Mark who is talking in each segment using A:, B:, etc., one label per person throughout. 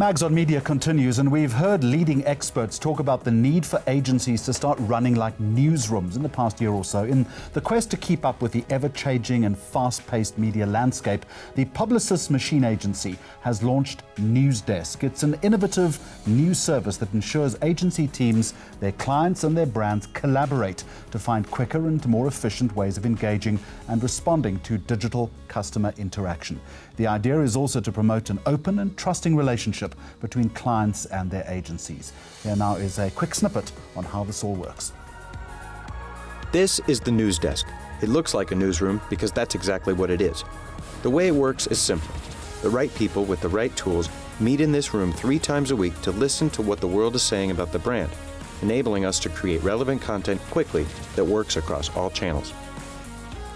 A: Mags on Media continues, and we've heard leading experts talk about the need for agencies to start running like newsrooms in the past year or so. In the quest to keep up with the ever-changing and fast-paced media landscape, the Publicis Machine Agency has launched NewsDesk. It's an innovative news service that ensures agency teams, their clients and their brands collaborate to find quicker and more efficient ways of engaging and responding to digital customer interaction. The idea is also to promote an open and trusting relationship between clients and their agencies. Here now is a quick snippet on how this all works.
B: This is the news desk. It looks like a newsroom because that's exactly what it is. The way it works is simple. The right people with the right tools meet in this room 3 times a week to listen to what the world is saying about the brand, enabling us to create relevant content quickly that works across all channels.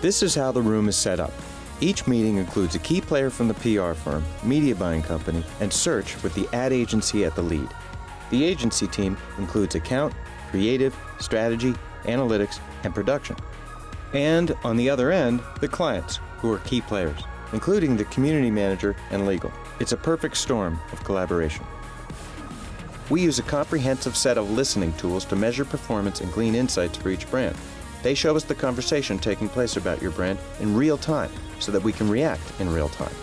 B: This is how the room is set up. Each meeting includes a key player from the PR firm, media buying company, and search with the ad agency at the lead. The agency team includes account, creative, strategy, analytics, and production. And on the other end, the clients, who are key players, including the community manager and legal. It's a perfect storm of collaboration. We use a comprehensive set of listening tools to measure performance and glean insights for each brand. They show us the conversation taking place about your brand in real time so that we can react in real time.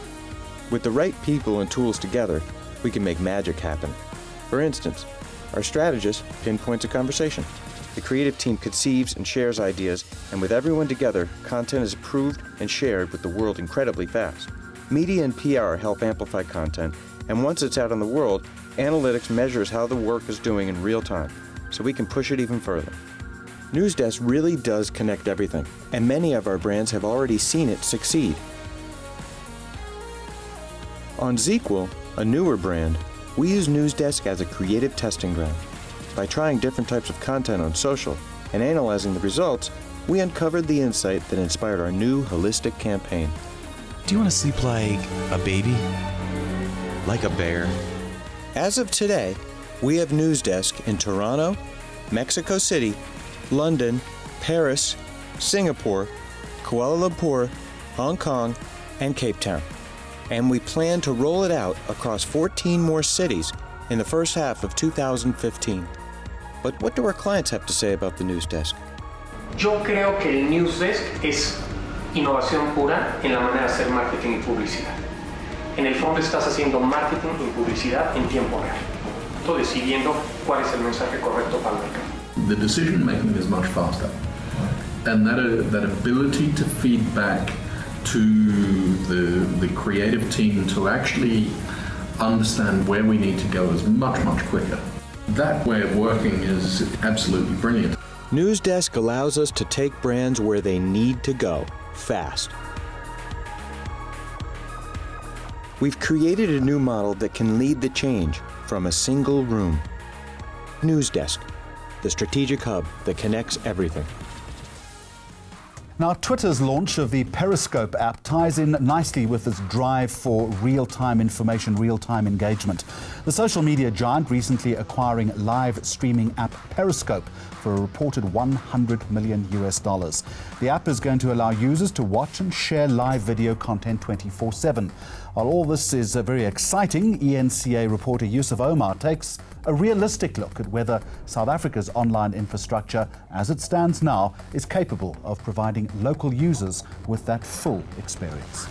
B: With the right people and tools together, we can make magic happen. For instance, our strategist pinpoints a conversation. The creative team conceives and shares ideas, and with everyone together, content is approved and shared with the world incredibly fast. Media and PR help amplify content, and once it's out in the world, analytics measures how the work is doing in real time, so we can push it even further. NewsDesk really does connect everything, and many of our brands have already seen it succeed. On Zequel, a newer brand, we use NewsDesk as a creative testing ground. By trying different types of content on social and analyzing the results, we uncovered the insight that inspired our new holistic campaign.
C: Do you want to sleep like a baby? Like a bear?
B: As of today, we have NewsDesk in Toronto, Mexico City, London, Paris, Singapore, Kuala Lumpur, Hong Kong, and Cape Town. And we plan to roll it out across 14 more cities in the first half of 2015. But what do our clients have to say about the NewsDesk?
D: Yo creo que el NewsDesk es innovación pura en la manera de hacer marketing y publicidad. En el fondo estás haciendo marketing y publicidad en tiempo real. Tú decidiendo cuál es el mensaje correcto para el mercado.
E: The decision making is much faster, and that ability to feed back to the creative team to actually understand where we need to go is much quicker. That way of working is absolutely brilliant.
B: NewsDesk allows us to take brands where they need to go, fast. We've created a new model that can lead the change from a single room. NewsDesk, the strategic hub that connects everything.
A: Now, Twitter's launch of the Periscope app ties in nicely with this drive for real-time information, real-time engagement. The social media giant recently acquiring live streaming app Periscope for a reported $100 million. The app is going to allow users to watch and share live video content 24/7. While all this is very exciting, eNCA reporter Yusuf Omar takes a realistic look at whether South Africa's online infrastructure, as it stands now, is capable of providing local users with that full experience.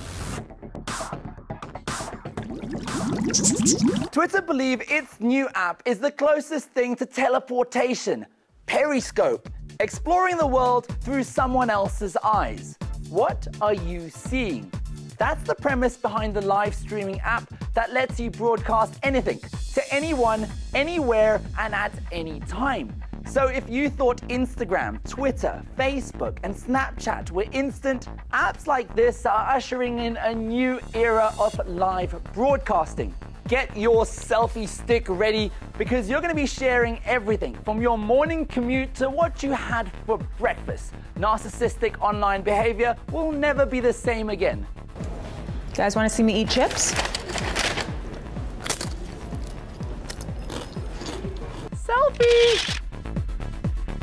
F: Twitter believe its new app is the closest thing to teleportation. Periscope, exploring the world through someone else's eyes. What are you seeing? That's the premise behind the live streaming app that lets you broadcast anything to anyone, anywhere, and at any time. So if you thought Instagram, Twitter, Facebook, and Snapchat were instant, apps like this are ushering in a new era of live broadcasting. Get your selfie stick ready because you're going to be sharing everything from your morning commute to what you had for breakfast. Narcissistic online behavior will never be the same again.
G: You guys want to see me eat chips?
F: Selfie!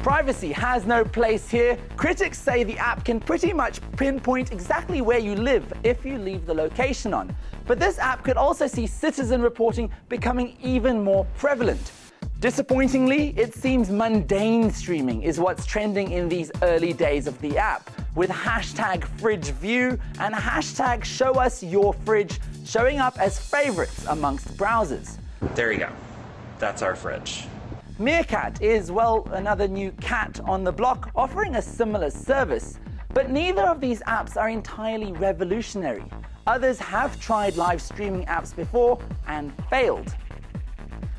F: Privacy has no place here. Critics say the app can pretty much pinpoint exactly where you live if you leave the location on. But this app could also see citizen reporting becoming even more prevalent. Disappointingly, it seems mundane streaming is what's trending in these early days of the app, with hashtag FridgeView and hashtag ShowUsYourFridge showing up as favorites amongst browsers.
H: There you go. That's our fridge.
F: Meerkat is, well, another new cat on the block offering a similar service. But neither of these apps are entirely revolutionary. Others have tried live streaming apps before and failed.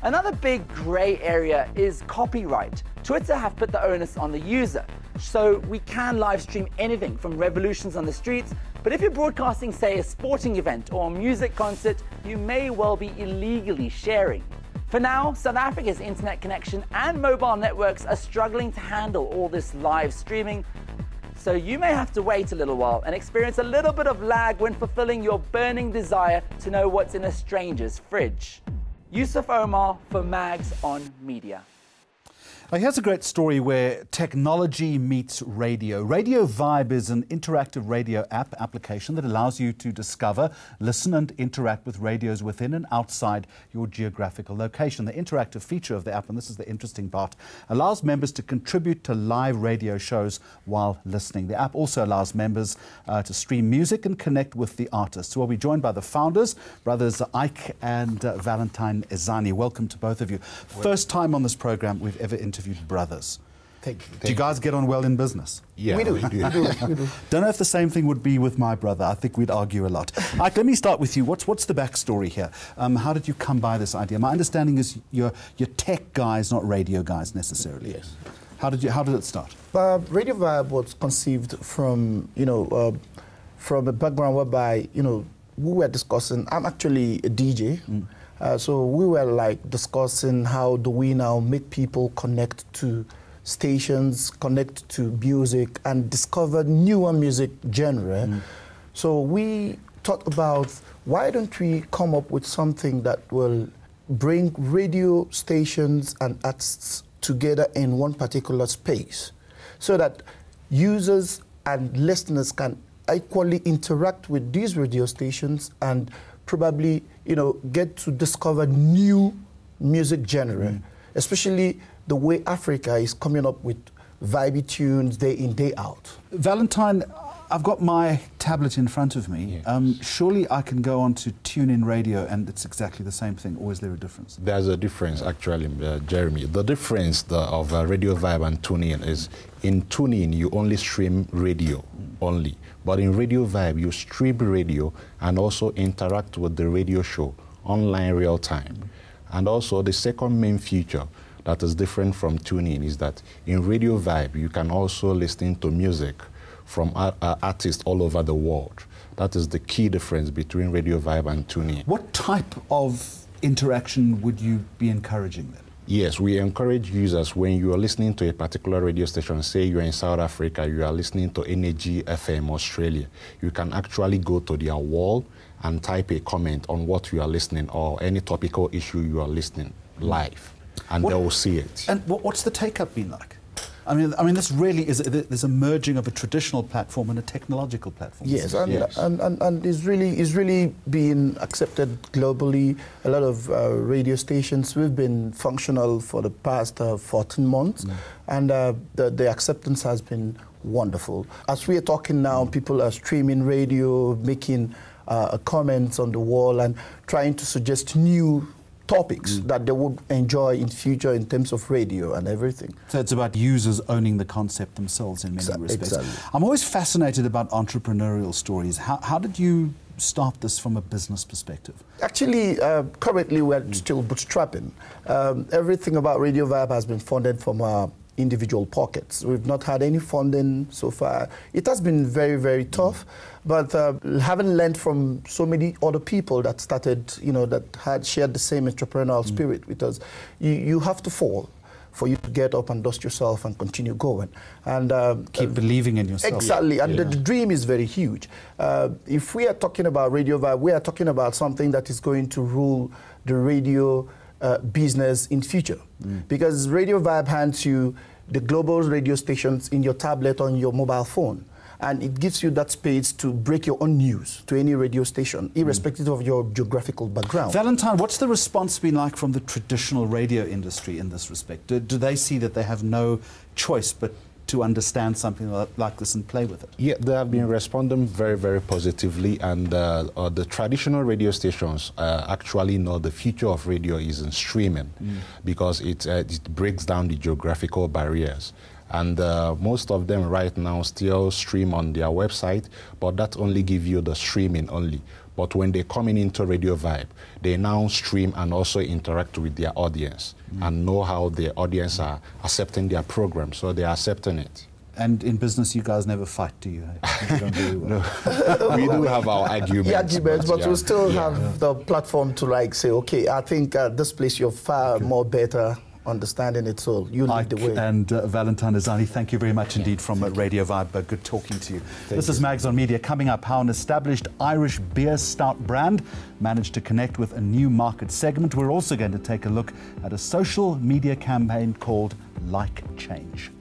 F: Another big grey area is copyright. Twitter have put the onus on the user, so we can live stream anything from revolutions on the streets, but if you're broadcasting, say, a sporting event or a music concert, you may well be illegally sharing. For now, South Africa's internet connection and mobile networks are struggling to handle all this live streaming, so you may have to wait a little while and experience a little bit of lag when fulfilling your burning desire to know what's in a stranger's fridge. Yusuf Omar for Mags on Media.
A: Here's a great story where technology meets radio. Radiovybe is an interactive radio application that allows you to discover, listen and interact with radios within and outside your geographical location. The interactive feature of the app, and this is the interesting part, allows members to contribute to live radio shows while listening. The app also allows members to stream music and connect with the artists. So we'll be joined by the founders, brothers Ike and Valentine Ezani. Welcome to both of you. First time on this program we've ever interviewed brothers.
I: Thank you.
A: Do you guys get on well in business?
I: Yeah, we do. We do.
A: Don't know if the same thing would be with my brother. I think we'd argue a lot. Ike, let me start with you. What's the backstory here? How did you come by this idea? My understanding is you're tech guys, not radio guys necessarily.
I: Yes.
A: How did it start?
I: Radiovybe was conceived from from a background whereby we were discussing. I'm actually a DJ. So we were like discussing how do we now make people connect to stations, connect to music, and discover newer music genre. So we thought about why don't we come up with something that will bring radio stations and artists together in one particular space so that users and listeners can equally interact with these radio stations and probably, get to discover new music genre, especially the way Africa is coming up with vibey tunes day in, day out.
A: Valentine, I've got my tablet in front of me. Yes. Surely I can go on to TuneIn Radio and it's exactly the same thing, or is there a difference?
J: There's a difference, actually, Jeremy. The difference of Radiovybe and TuneIn is in TuneIn, you only stream radio only. But in Radiovybe, you stream radio and also interact with the radio show online real time. And also the second main feature that is different from TuneIn is that in Radiovybe, you can also listen to music from artists all over the world. That is the key difference between Radiovybe and TuneIn.
A: What type of interaction would you be encouraging then?
J: Yes, we encourage users when you are listening to a particular radio station, say you're in South Africa, you are listening to Energy FM Australia, you can actually go to their wall and type a comment on what you are listening or any topical issue you are listening live, and they will see it.
A: And what's the take-up been like? I mean, this really is, there's a merging of a traditional platform and a technological platform.
I: Yes, and it's really being accepted globally. A lot of radio stations, we've been functional for the past 14 months, and the acceptance has been wonderful. As we are talking now, people are streaming radio, making comments on the wall, and trying to suggest new topics that they would enjoy in future in terms of radio and everything.
A: So it's about users owning the concept themselves in many respects.
I: Exactly.
A: I'm always fascinated about entrepreneurial stories. How did you start this from a business perspective?
I: Actually, currently we're still bootstrapping. Everything about Radiovybe has been funded from our individual pockets. We've not had any funding so far. It has been very, very tough, but having learned from so many other people that started, that had shared the same entrepreneurial spirit with us, you have to fall for you to get up and dust yourself and continue going. And
A: keep believing in yourself.
I: Exactly, and the dream is very huge. If we are talking about Radiovybe, we are talking about something that is going to rule the radio business in future. Because Radiovybe hands you the global radio stations in your tablet on your mobile phone. And it gives you that space to break your own news to any radio station, irrespective of your geographical background.
A: Valentine, what's the response been like from the traditional radio industry in this respect? Do they see that they have no choice but to understand something like this and play with it?
J: Yeah, they have been responding very, very positively, and the traditional radio stations actually know the future of radio is in streaming because it breaks down the geographical barriers. And most of them right now still stream on their website, but that only gives you the streaming only. But when they're coming into Radiovybe, they now stream and also interact with their audience and know how the audience are accepting their program, so they're accepting it.
A: And in business, you guys never fight, do you? You don't do well.
J: We do have our arguments.
I: But we still have the platform to like say, okay, I think this place you're far more better understanding it, so you lead the way.
A: And Valentine Azani, thank you very much indeed from Radiovybe. Good talking to you. This is Mags on Media. Coming up, how an established Irish beer stout brand managed to connect with a new market segment. We're also going to take a look at a social media campaign called Like Change.